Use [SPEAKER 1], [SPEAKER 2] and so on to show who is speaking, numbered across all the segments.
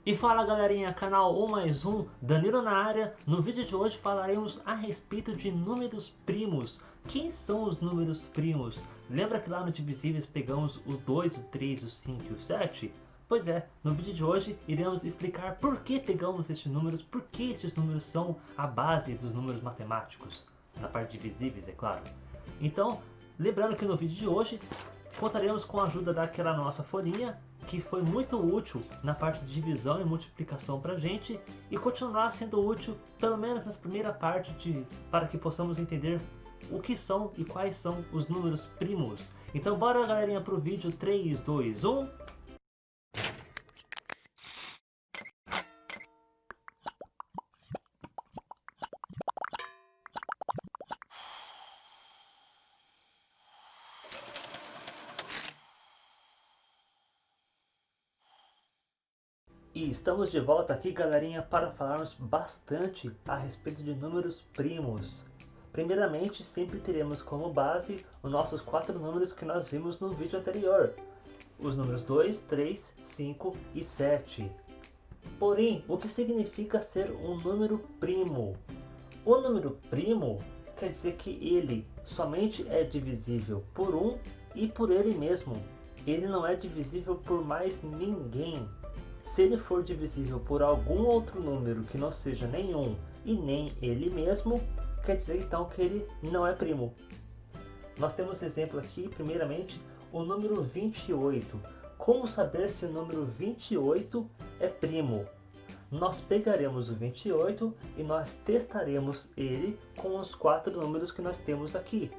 [SPEAKER 1] E fala galerinha, canal 1 mais 1, Danilo na área. No vídeo de hoje falaremos a respeito de números primos. Quem são os números primos? Lembra que lá no Divisíveis pegamos o 2, o 3, o 5 e o 7? Pois é, no vídeo de hoje iremos explicar por que pegamos estes números, por que estes números são a base dos números matemáticos. Na parte de divisíveis, é claro. Então, lembrando que no vídeo de hoje contaremos com a ajuda daquela nossa folhinha, que foi muito útil na parte de divisão e multiplicação para a gente, e continuará sendo útil pelo menos nessa primeira parte para que possamos entender o que são e quais são os números primos. Então bora galerinha pro vídeo 3, 2, 1... E estamos de volta aqui galerinha para falarmos bastante a respeito de números primos. Primeiramente, sempre teremos como base os nossos 4 números que nós vimos no vídeo anterior. Os números 2, 3, 5 e 7. Porém, o que significa ser um número primo? O número primo quer dizer que ele somente é divisível por 1 e por ele mesmo. Ele não é divisível por mais ninguém. Se ele for divisível por algum outro número que não seja nenhum e nem ele mesmo, quer dizer então que ele não é primo. Nós temos exemplo aqui, primeiramente, o número 28. Como saber se o número 28 é primo? Nós pegaremos o 28 e nós testaremos ele com os 4 números que nós temos aqui,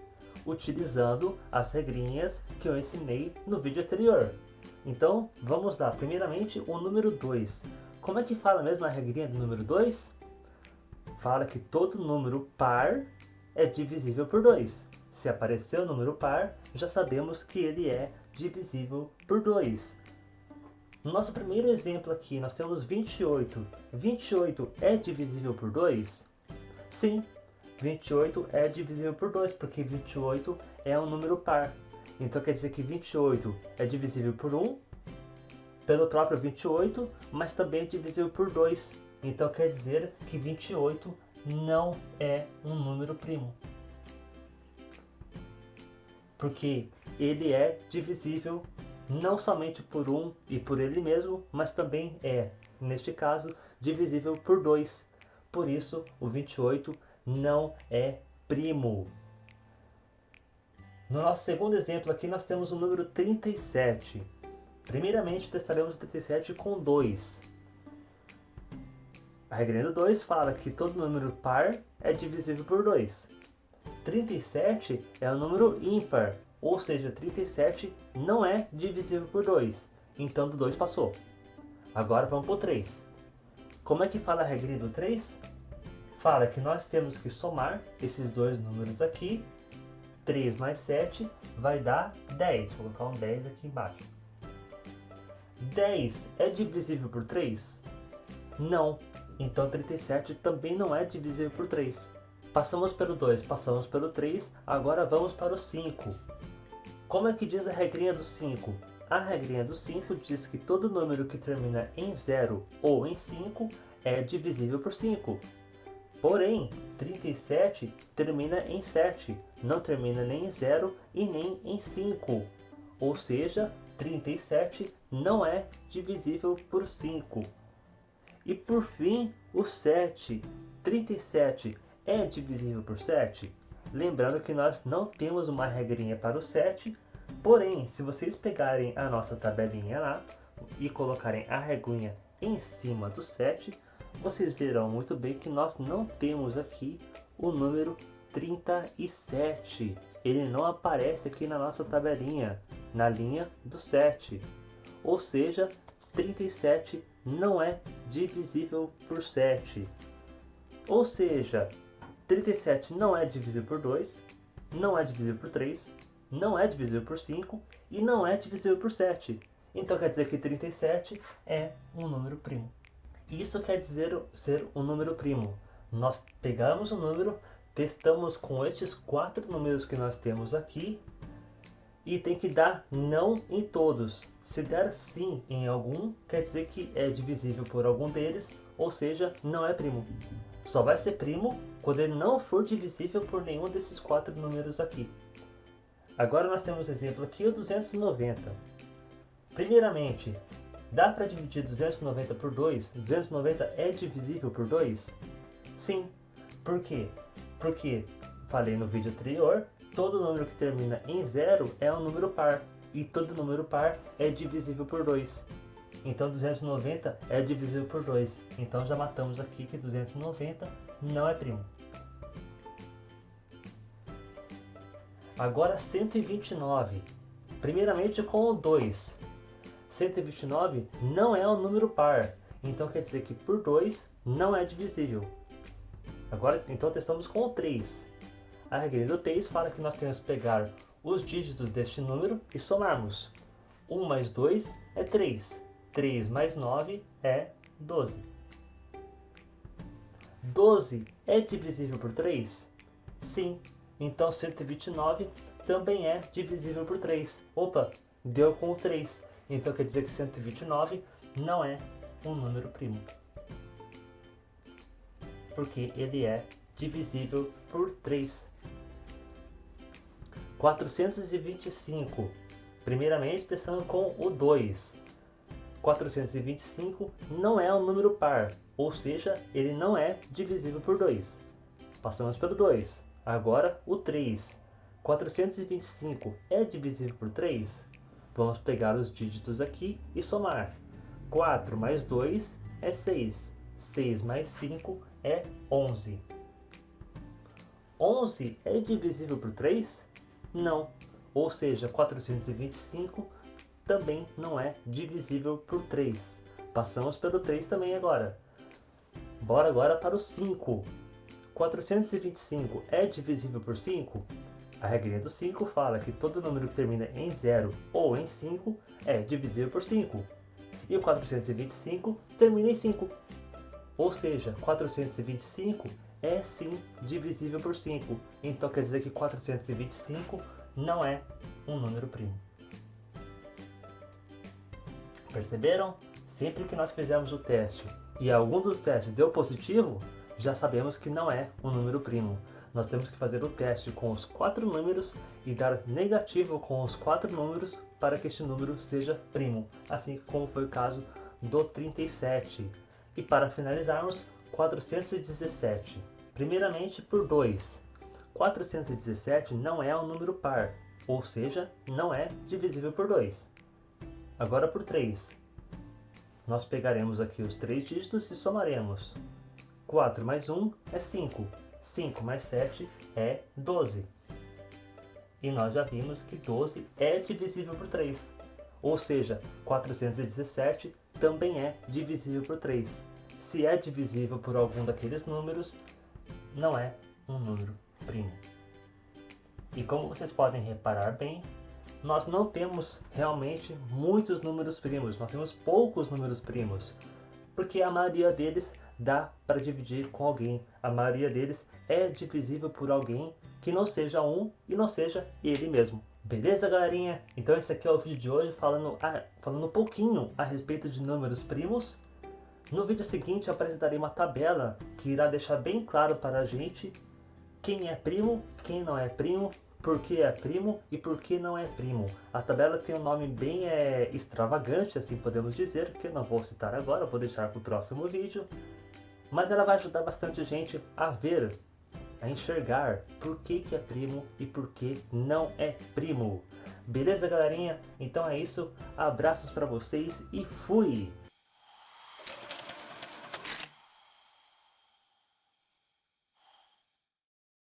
[SPEAKER 1] utilizando as regrinhas que eu ensinei no vídeo anterior. Então, vamos lá. Primeiramente, o número 2. Como é que fala mesmo a regrinha do número 2? Fala que todo número par é divisível por 2. Se aparecer o número par, já sabemos que ele é divisível por 2. No nosso primeiro exemplo aqui, nós temos 28. 28 é divisível por 2? Sim, 28 é divisível por 2, porque 28 é um número par. Então quer dizer que 28 é divisível por 1, pelo próprio 28, mas também é divisível por 2. Então quer dizer que 28 não é um número primo. Porque ele é divisível não somente por 1 e por ele mesmo, mas também é, neste caso, divisível por 2. Por isso, o 28 não é primo. No nosso segundo exemplo aqui nós temos o número 37. Primeiramente testaremos o 37 com 2. A regra do 2 fala que todo número par é divisível por 2. 37 é um número ímpar, ou seja, 37 não é divisível por 2. Então do 2 passou. Agora vamos para o 3. Como é que fala a regra do 3? Fala que nós temos que somar esses dois números aqui. 3 mais 7 vai dar 10. Vou colocar um 10 aqui embaixo. 10 é divisível por 3? Não. Então 37 também não é divisível por 3. Passamos pelo 2, passamos pelo 3, agora vamos para o 5. Como é que diz a regrinha do 5? A regrinha do 5 diz que todo número que termina em 0 ou em 5 é divisível por 5. Porém, 37 termina em 7, não termina nem em 0 e nem em 5. Ou seja, 37 não é divisível por 5. E por fim, o 7. 37 é divisível por 7? Lembrando que nós não temos uma regrinha para o 7, porém, se vocês pegarem a nossa tabelinha lá e colocarem a regrinha em cima do 7, vocês verão muito bem que nós não temos aqui o número 37. Ele não aparece aqui na nossa tabelinha, na linha do 7. Ou seja, 37 não é divisível por 7. Ou seja, 37 não é divisível por 2, não é divisível por 3, não é divisível por 5 e não é divisível por 7. Então quer dizer que 37 é um número primo. Isso quer dizer ser um número primo. Nós pegamos o número, testamos com estes 4 números que nós temos aqui E tem que dar não em todos. Se der sim em algum, quer dizer que é divisível por algum deles, ou seja, não é primo. Só vai ser primo quando ele não for divisível por nenhum desses 4 números aqui. Agora nós temos exemplo aqui, o 290. Primeiramente, dá para dividir 290 por 2? 290 é divisível por 2? Sim. Por quê? Porque, falei no vídeo anterior, todo número que termina em 0 é um número par. E todo número par é divisível por 2. Então 290 é divisível por 2. Então já matamos aqui que 290 não é primo. Agora 129. Primeiramente com o 2. 129 não é um número par. Então quer dizer que por 2 não é divisível. Agora então testamos com o 3. A regra do 3 fala que nós temos que pegar os dígitos deste número e somarmos. 1 mais 2 é 3. 3 mais 9 é 12. 12 é divisível por 3? Sim. Então 129 também é divisível por 3. Opa, deu com o 3. Então quer dizer que 129 não é um número primo. Porque ele é divisível por 3. 425. Primeiramente, testando com o 2. 425 não é um número par, ou seja, ele não é divisível por 2. Passamos pelo 2. Agora o 3. 425 é divisível por 3? Vamos pegar os dígitos aqui e somar. 4 mais 2 é 6. 6 mais 5 é 11. 11 é divisível por 3? Não. Ou seja, 425 também não é divisível por 3. Passamos pelo 3 também agora. Bora agora para o 5. 425 é divisível por 5? A regra do 5 fala que todo número que termina em 0 ou em 5 é divisível por 5. E o 425 termina em 5. Ou seja, 425 é sim divisível por 5. Então quer dizer que 425 não é um número primo. Perceberam? Sempre que nós fizermos o teste e algum dos testes deu positivo, já sabemos que não é um número primo. Nós temos que fazer o teste com os 4 números e dar negativo com os 4 números para que este número seja primo, assim como foi o caso do 37. E para finalizarmos, 417. Primeiramente por 2. 417 não é um número par, ou seja, não é divisível por 2. Agora por 3. Nós pegaremos aqui os 3 dígitos e somaremos. 4 mais 1 é 5. 5 mais 7 é 12. E nós já vimos que 12 é divisível por 3. Ou seja, 417 também é divisível por 3. Se é divisível por algum daqueles números, não é um número primo. E como vocês podem reparar bem, nós não temos realmente muitos números primos, nós temos poucos números primos, porque a maioria deles dá para dividir com alguém, a maioria deles é divisível por alguém que não seja um e não seja ele mesmo. Beleza, galerinha? Então esse aqui é o vídeo de hoje falando um pouquinho a respeito de números primos. No vídeo seguinte eu apresentarei uma tabela que irá deixar bem claro para a gente quem é primo, quem não é primo, por que é primo e por que não é primo. A tabela tem um nome bem extravagante, assim podemos dizer, que eu não vou citar agora, vou deixar para o próximo vídeo. Mas ela vai ajudar bastante gente a ver, a enxergar por que é primo e por que não é primo. Beleza, galerinha? Então é isso, abraços para vocês e fui!